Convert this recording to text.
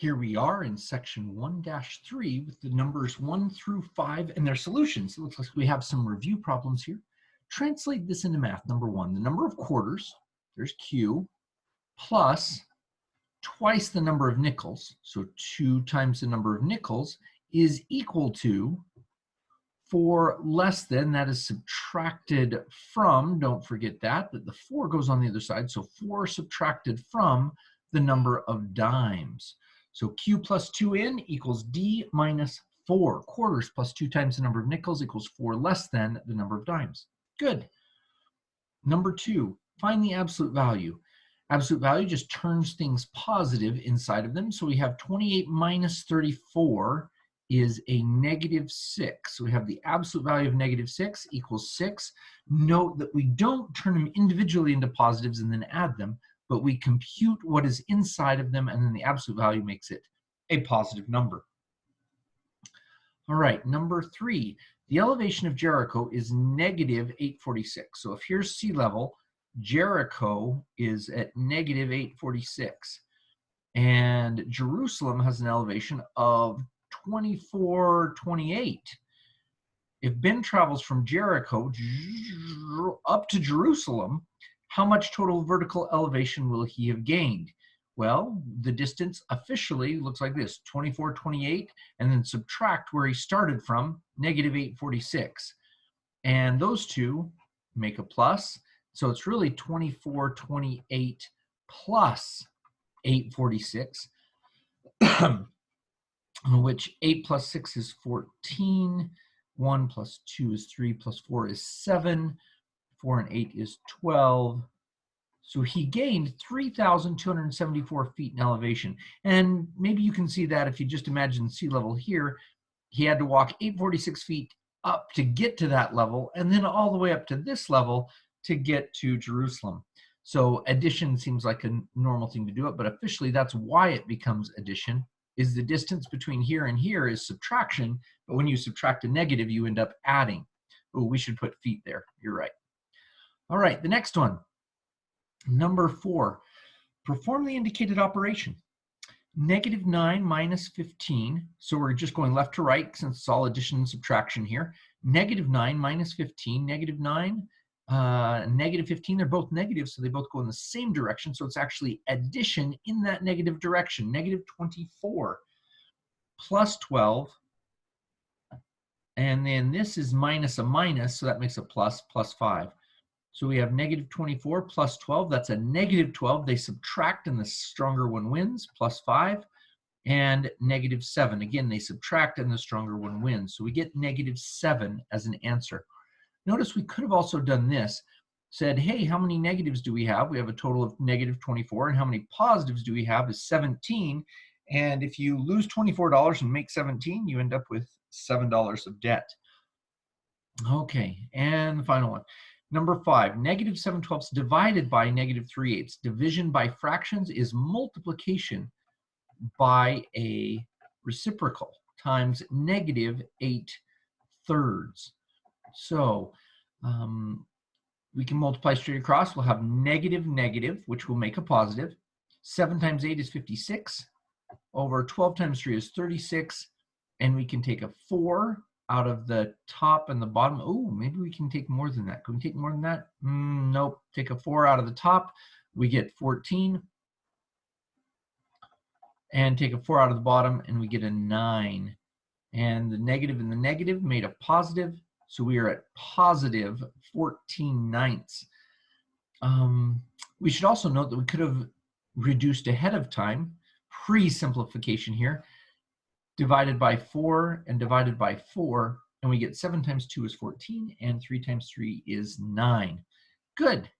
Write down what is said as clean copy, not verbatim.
Here we are in section 1-3 with the numbers 1 through 5 and their solutions. It looks like we have some review problems here. Translate this into math. Number 1, the number of quarters, there's Q, plus twice the number of nickels, so 2 times the number of nickels, is equal to 4 less than, that is subtracted from, don't forget that the 4 goes on the other side, so 4 subtracted from the number of dimes. So Q plus 2N equals D minus 4. Quarters plus 2 times the number of nickels equals 4 less than the number of dimes. Good. Number 2, find the absolute value. Absolute value just turns things positive inside of them. So we have 28 minus 34 is a -6. So we have the absolute value of -6 equals 6. Note that we don't turn them individually into positives and then add them, but we compute what is inside of them, and then the absolute value makes it a positive number. All right, number 3, the elevation of Jericho is -846. So if here's sea level, Jericho is at -846. And Jerusalem has an elevation of 2428. If Ben travels from Jericho up to Jerusalem, how much total vertical elevation will he have gained? Well, the distance officially looks like this, 2428, and then subtract where he started from, -846. And those two make a plus. So it's really 2428 plus 846, which 8 plus 6 is 14, 1 plus 2 is 3, plus 4 is 7, 4 and 8 is 12. So he gained 3,274 feet in elevation. And maybe you can see that if you just imagine sea level here, he had to walk 846 feet up to get to that level, and then all the way up to this level to get to Jerusalem. So addition seems like a normal thing to do it, but officially that's why it becomes addition, is the distance between here and here is subtraction, but when you subtract a negative, you end up adding. Oh, we should put feet there, you're right. All right, the next one, number 4, perform the indicated operation. -9 minus 15, so we're just going left to right since it's all addition and subtraction here. -9 minus 15, -9, -15, they're both negative, so they both go in the same direction, so it's actually addition in that negative direction. -24 plus 12, and then this is minus a minus, so that makes a plus, plus 5. So we have -24 plus 12, that's a -12. They subtract and the stronger one wins, plus 5. And -7, again, they subtract and the stronger one wins. So we get -7 as an answer. Notice we could have also done this, said, hey, how many negatives do we have? We have a total of -24, and how many positives do we have is 17. And if you lose $24 and make 17, you end up with $7 of debt. Okay, and the final one. Number 5, -7/12 divided by -3/8. Division by fractions is multiplication by a reciprocal times -8/3. So we can multiply straight across. We'll have negative, which will make a positive. 7 times 8 is 56. Over 12 times 3 is 36. And we can take a 4 out of the top and the bottom. Oh, maybe we can take more than that. Can we take more than that? Nope. Take a 4 out of the top. We get 14. And take a 4 out of the bottom, and we get a 9. And the negative and the negative made a positive. So we are at positive 14/9. We should also note that we could have reduced ahead of time, pre-simplification here, divided by 4 and divided by 4, and we get 7 times 2 is 14, and 3 times 3 is 9. Good.